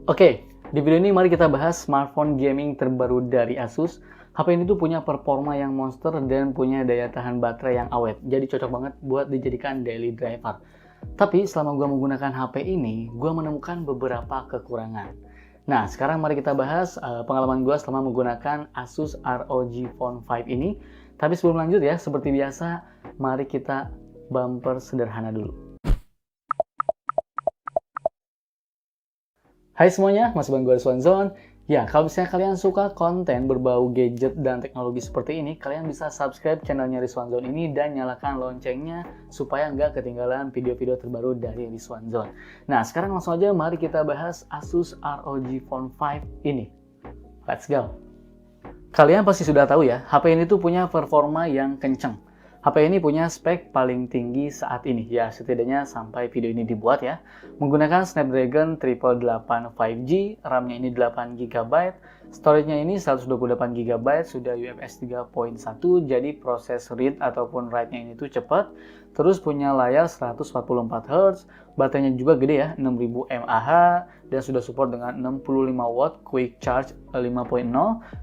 Oke, di video ini mari kita bahas smartphone gaming terbaru dari Asus. HP ini tuh punya performa yang monster dan punya daya tahan baterai yang awet. Jadi cocok banget buat dijadikan daily driver. Tapi selama gue menggunakan HP ini, gue menemukan beberapa kekurangan. Nah, sekarang mari kita bahas pengalaman gue selama menggunakan Asus ROG Phone 5 ini. Tapi sebelum lanjut ya, seperti biasa, mari kita bumper sederhana dulu. Hai semuanya, masih bareng gue Rizwanzon. Ya, kalau misalnya kalian suka konten berbau gadget dan teknologi seperti ini, kalian bisa subscribe channelnya Rizwanzon ini dan nyalakan loncengnya supaya nggak ketinggalan video-video terbaru dari Rizwanzon. Nah, sekarang langsung aja mari kita bahas Asus ROG Phone 5 ini. Let's go! Kalian pasti sudah tahu ya, HP ini tuh punya performa yang kenceng. HP ini punya spek paling tinggi saat ini, ya setidaknya sampai video ini dibuat ya. Menggunakan Snapdragon 888 5G, RAM-nya ini 8GB, storage-nya ini 128GB, sudah UFS 3.1, jadi proses read ataupun write-nya ini tuh cepat. Terus punya layar 144Hz, baterainya juga gede ya, 6000 mAh, dan sudah support dengan 65W Quick Charge 5.0,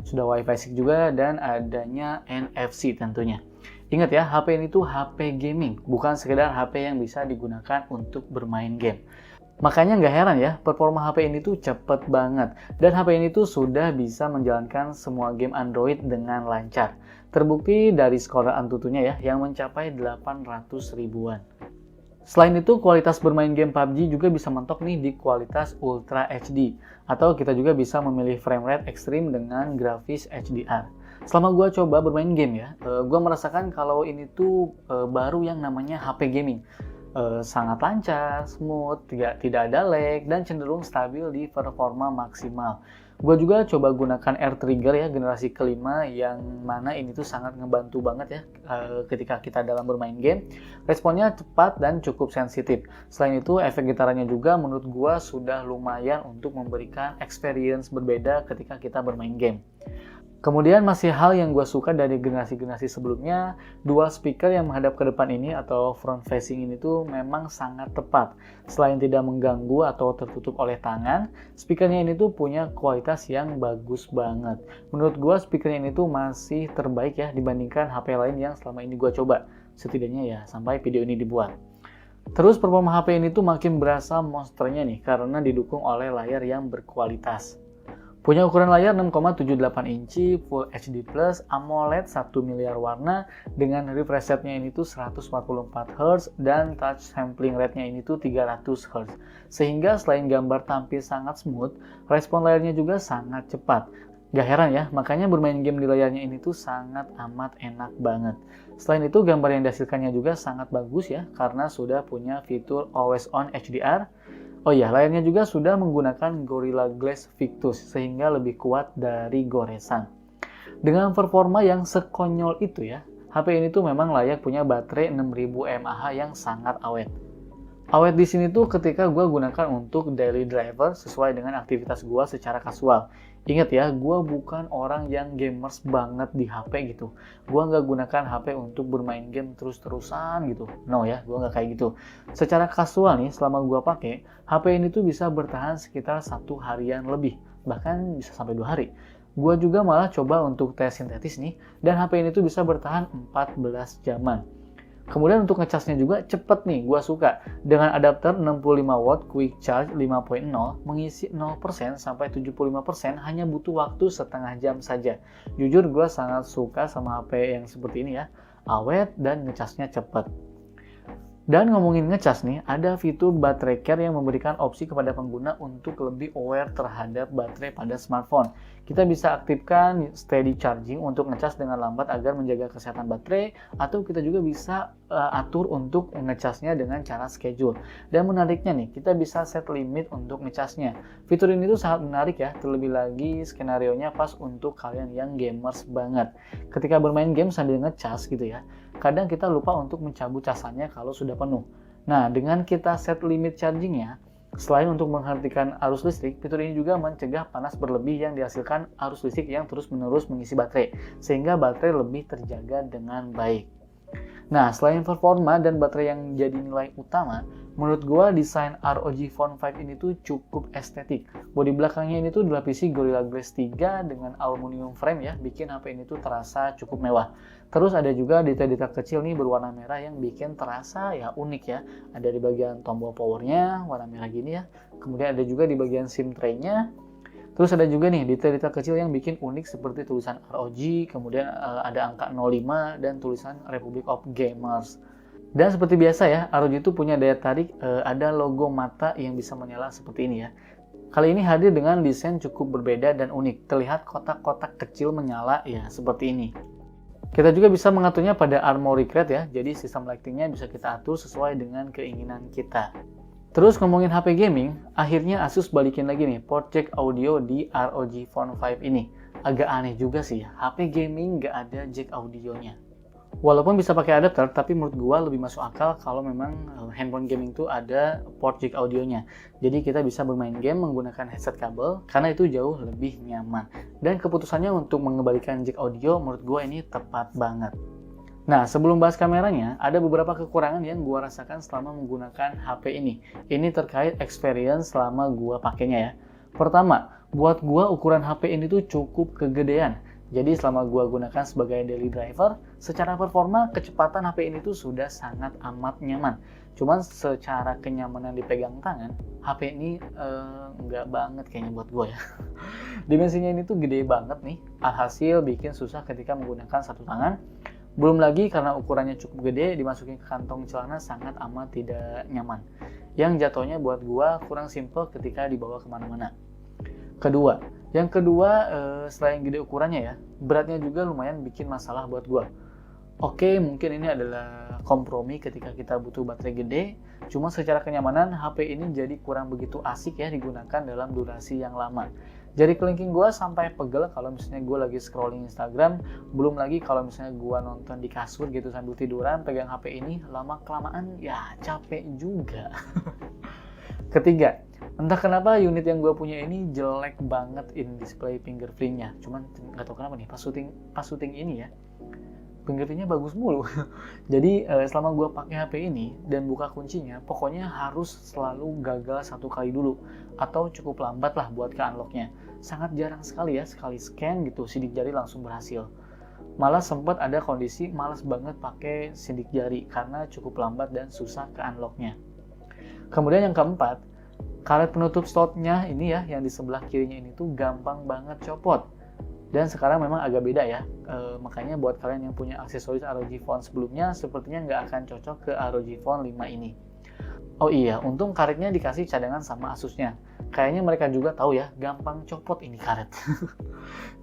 sudah Wi-Fi 6 juga, dan adanya NFC tentunya. Ingat ya, HP ini tuh HP gaming, bukan sekedar HP yang bisa digunakan untuk bermain game. Makanya nggak heran ya, performa HP ini tuh cepet banget. Dan HP ini tuh sudah bisa menjalankan semua game Android dengan lancar. Terbukti dari skor Antutunya ya, yang mencapai 800 ribuan. Selain itu, kualitas bermain game PUBG juga bisa mentok nih di kualitas Ultra HD. Atau kita juga bisa memilih frame rate ekstrim dengan grafis HDR. Selama gue coba bermain game ya, gue merasakan kalau ini tuh baru yang namanya HP gaming. Sangat lancar, smooth, tidak ada lag, dan cenderung stabil di performa maksimal. Gue juga coba gunakan Air Trigger ya, generasi kelima, yang mana ini tuh sangat ngebantu banget ya ketika kita dalam bermain game. Responnya cepat dan cukup sensitif. Selain itu, efek getarannya juga menurut gue sudah lumayan untuk memberikan experience berbeda ketika kita bermain game. Kemudian masih hal yang gue suka dari generasi-generasi sebelumnya, dual speaker yang menghadap ke depan ini atau front facing ini tuh memang sangat tepat. Selain tidak mengganggu atau tertutup oleh tangan, speakernya ini tuh punya kualitas yang bagus banget. Menurut gue speakernya ini tuh masih terbaik ya dibandingkan HP lain yang selama ini gue coba. Setidaknya ya sampai video ini dibuat. Terus performa HP ini tuh makin berasa monsternya nih karena didukung oleh layar yang berkualitas. Punya ukuran layar 6,78 inci, Full HD+, AMOLED 1 miliar warna, dengan refresh rate-nya ini tuh 144Hz, dan touch sampling rate-nya ini tuh 300Hz. Sehingga selain gambar tampil sangat smooth, respon layarnya juga sangat cepat. Gak heran ya, makanya bermain game di layarnya ini tuh sangat amat enak banget. Selain itu, gambar yang dihasilkannya juga sangat bagus ya, karena sudah punya fitur Always On HDR. Oh iya, layarnya juga sudah menggunakan Gorilla Glass Victus sehingga lebih kuat dari goresan. Dengan performa yang sekonyol itu ya, HP ini tuh memang layak punya baterai 6000 mAh yang sangat awet. Awet di sini tuh ketika gue gunakan untuk daily driver sesuai dengan aktivitas gue secara kasual. Ingat ya, gue bukan orang yang gamers banget di HP gitu. Gue nggak gunakan HP untuk bermain game terus-terusan gitu. No ya, gue nggak kayak gitu. Secara kasual nih, selama gue pakai, HP ini tuh bisa bertahan sekitar 1 harian lebih. Bahkan bisa sampai 2 hari. Gue juga malah coba untuk tes sintetis nih, dan HP ini tuh bisa bertahan 14 jaman. Kemudian untuk ngecasnya juga cepet nih, gue suka. Dengan adapter 65W Quick Charge 5.0, mengisi 0% sampai 75% hanya butuh waktu setengah jam saja. Jujur gue sangat suka sama HP yang seperti ini ya, awet dan ngecasnya cepet. Dan ngomongin ngecas nih, ada fitur baterai care yang memberikan opsi kepada pengguna untuk lebih aware terhadap baterai pada smartphone. Kita bisa aktifkan steady charging untuk ngecas dengan lambat agar menjaga kesehatan baterai, atau kita juga bisa atur untuk ngecasnya dengan cara schedule. Dan menariknya nih, kita bisa set limit untuk ngecasnya. Fitur ini tuh sangat menarik ya, terlebih lagi skenarionya pas untuk kalian yang gamers banget. Ketika bermain game sambil ngecas gitu ya, kadang kita lupa untuk mencabut casannya kalau sudah penuh. Nah, dengan kita set limit chargingnya, selain untuk menghentikan arus listrik, fitur ini juga mencegah panas berlebih yang dihasilkan arus listrik yang terus-menerus mengisi baterai, sehingga baterai lebih terjaga dengan baik. Nah, selain performa dan baterai yang jadi nilai utama, Menurut gua desain ROG Phone 5 ini tuh cukup estetik. Bodi belakangnya ini tuh dilapisi Gorilla Glass 3 dengan aluminium frame ya, bikin HP ini tuh terasa cukup mewah. Terus ada juga detail-detail kecil nih berwarna merah yang bikin terasa ya unik ya. Ada di bagian tombol powernya warna merah gini ya. Kemudian ada juga di bagian SIM tray-nya. Terus ada juga nih detail-detail kecil yang bikin unik seperti tulisan ROG, kemudian ada angka 05 dan tulisan Republic of Gamers. Dan seperti biasa ya, ROG itu punya daya tarik, ada logo mata yang bisa menyala seperti ini ya. Kali ini hadir dengan desain cukup berbeda dan unik. Terlihat kotak-kotak kecil menyala ya, seperti ini. Kita juga bisa mengaturnya pada Armoury Crate ya, jadi sistem lightingnya bisa kita atur sesuai dengan keinginan kita. Terus ngomongin HP gaming, akhirnya Asus balikin lagi nih port jack audio di ROG Phone 5 ini. Agak aneh juga sih ya, HP gaming nggak ada jack audionya. Walaupun bisa pakai adapter, tapi menurut gua lebih masuk akal kalau memang handphone gaming itu ada port jack audionya. Jadi kita bisa bermain game menggunakan headset kabel, karena itu jauh lebih nyaman. Dan keputusannya untuk mengembalikan jack audio menurut gua ini tepat banget. Nah, sebelum bahas kameranya, ada beberapa kekurangan yang gua rasakan selama menggunakan HP ini. Ini terkait experience selama gua pakainya ya. Pertama, buat gua ukuran HP ini tuh cukup kegedean. Jadi selama gua gunakan sebagai daily driver, secara performa kecepatan HP ini tuh sudah sangat amat nyaman. Cuman secara kenyamanan dipegang tangan, HP ini nggak banget kayaknya buat gua ya. Dimensinya ini tuh gede banget nih, alhasil bikin susah ketika menggunakan satu tangan. Belum lagi karena ukurannya cukup gede, dimasukin ke kantong celana sangat amat tidak nyaman. Yang jatuhnya buat gua kurang simple ketika dibawa kemana-mana. Yang kedua, selain gede ukurannya ya, beratnya juga lumayan bikin masalah buat gua. Oke, mungkin ini adalah kompromi ketika kita butuh baterai gede, cuma secara kenyamanan HP ini jadi kurang begitu asik ya digunakan dalam durasi yang lama. Jari kelingking gua sampai pegel kalau misalnya gua lagi scrolling Instagram, belum lagi kalau misalnya gua nonton di kasur gitu sambil tiduran pegang HP ini, lama-kelamaan ya capek juga. Ketiga, entah kenapa unit yang gue punya ini jelek banget in display fingerprintnya. Cuman nggak tahu kenapa nih pas syuting ini ya fingerprintnya bagus mulu. Jadi selama gue pakai HP ini dan buka kuncinya, pokoknya harus selalu gagal satu kali dulu atau cukup lambat lah buat ke unlocknya. Sangat jarang sekali ya sekali scan gitu sidik jari langsung berhasil. Malah sempat ada kondisi malas banget pakai sidik jari karena cukup lambat dan susah ke unlocknya. Kemudian yang keempat, karet penutup slotnya ini ya, yang di sebelah kirinya ini tuh gampang banget copot. Dan sekarang memang agak beda ya, makanya buat kalian yang punya aksesoris ROG Phone sebelumnya, sepertinya nggak akan cocok ke ROG Phone 5 ini. Oh iya, untung karetnya dikasih cadangan sama Asusnya. Kayaknya mereka juga tahu ya, gampang copot ini karet.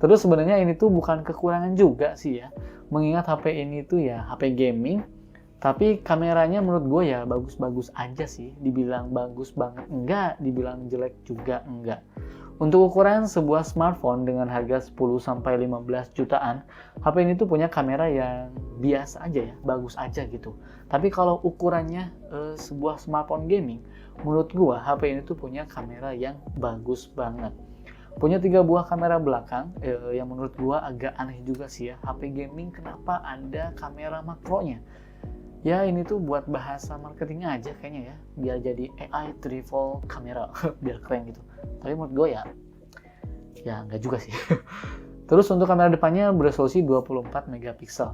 Terus sebenarnya ini tuh bukan kekurangan juga sih ya, mengingat HP ini tuh ya HP gaming, tapi kameranya menurut gue ya bagus-bagus aja sih. Dibilang bagus banget enggak, dibilang jelek juga enggak. Untuk ukuran sebuah smartphone dengan harga 10-15 jutaan, HP ini tuh punya kamera yang biasa aja ya, bagus aja gitu. Tapi kalau ukurannya sebuah smartphone gaming, menurut gue HP ini tuh punya kamera yang bagus banget. Punya 3 buah kamera belakang, yang menurut gue agak aneh juga sih ya. HP gaming kenapa ada kamera makronya? Ya ini tuh buat bahasa marketing aja kayaknya ya, biar jadi AI triple camera, biar keren gitu. Tapi menurut gue ya nggak juga sih. Terus untuk kamera depannya beresolusi 24 megapiksel.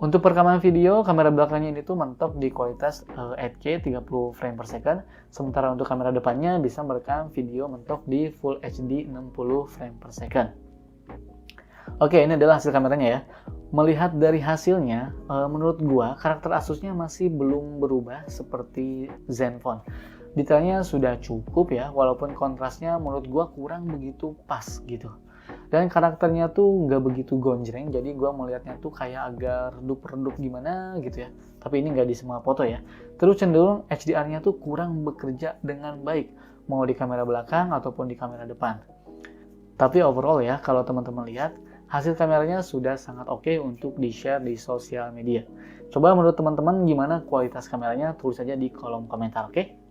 Untuk perekaman video, kamera belakangnya ini tuh mentok di kualitas 8K 30 frame per second, sementara untuk kamera depannya bisa merekam video mentok di Full HD 60 frame per second. Oke, ini adalah hasil kameranya ya. Melihat dari hasilnya, menurut gua karakter Asusnya masih belum berubah seperti Zenfone. Detailnya sudah cukup ya, walaupun kontrasnya menurut gua kurang begitu pas gitu. Dan karakternya tuh nggak begitu gonjreng, jadi gua melihatnya tuh kayak agak redup-redup gimana gitu ya. Tapi ini nggak di semua foto ya. Terus cenderung HDR-nya tuh kurang bekerja dengan baik, mau di kamera belakang ataupun di kamera depan. Tapi overall ya, kalau teman-teman lihat, hasil kameranya sudah sangat oke untuk di-share di sosial media. Coba menurut teman-teman gimana kualitas kameranya? Tulis saja di kolom komentar, oke?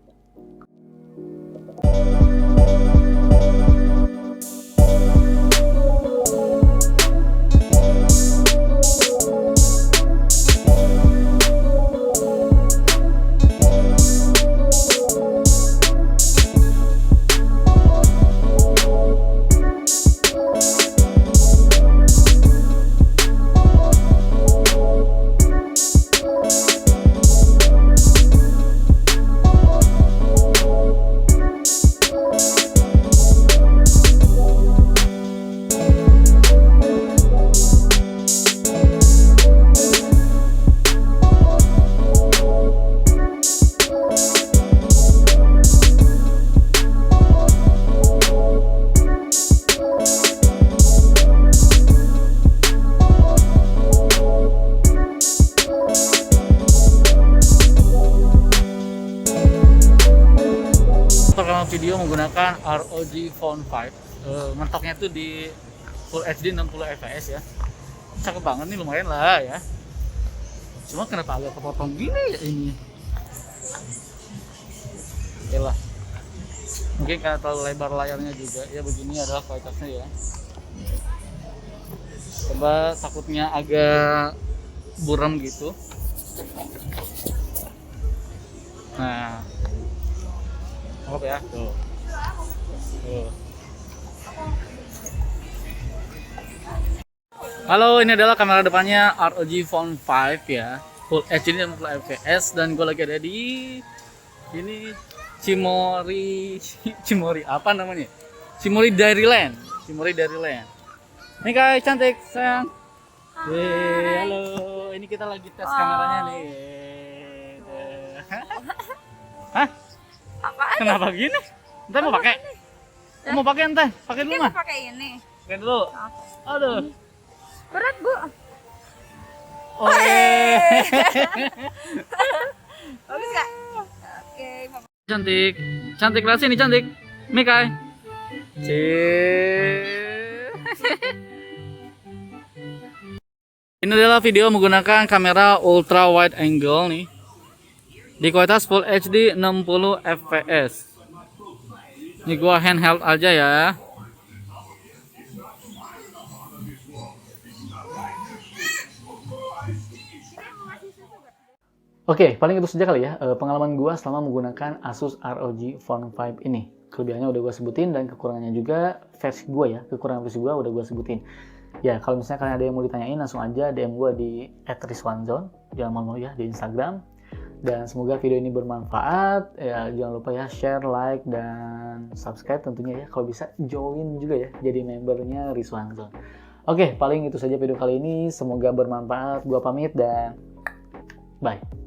ROG Phone 5. Mentoknya tuh di Full HD 60 fps ya. Cakep banget nih, lumayan lah ya. Cuma kenapa agak kepotong gini ya ini? Oke lah. Mungkin karena terlalu lebar layarnya juga. Ya begini adalah kualitasnya ya. Coba takutnya agak buram gitu. Nah, apa ya? Tuh. Halo, ini adalah kamera depannya ROG Phone 5 ya, Full HD 60 fps, dan gue lagi ada di ini Cimory apa namanya? Cimory Dairyland. Ini guys, cantik sayang. Halo, ini kita lagi tes kameranya nih. Hah? Apaan? Kenapa gini? Entah mau pakai? Mau pakai entah? Pakai dulu mah. Pakai ini. Pakai dulu. Aduh. Berat, Bu. Oh. Bagus enggak? Oke, Mama. Cantik. Cantik lah sini cantik. Mikai. Ini adalah video menggunakan kamera ultra wide angle nih. Di kualitas Full HD 60 fps. Ini gua handheld aja ya. Oke, paling itu saja kali ya pengalaman gua selama menggunakan Asus ROG Phone 5 ini. Kelebihannya udah gua sebutin dan kekurangannya juga versi gua ya. Kekurangan versi gua udah gua sebutin. Ya, kalau misalnya kalian ada yang mau ditanyain, langsung aja DM gua di @rizwanzon. Jangan malu-malu ya di Instagram. Dan semoga video ini bermanfaat. Ya, jangan lupa ya share, like, dan subscribe tentunya ya. Kalau bisa join juga ya jadi membernya Rizwanzon. Oke, paling itu saja video kali ini. Semoga bermanfaat. Gua pamit dan bye.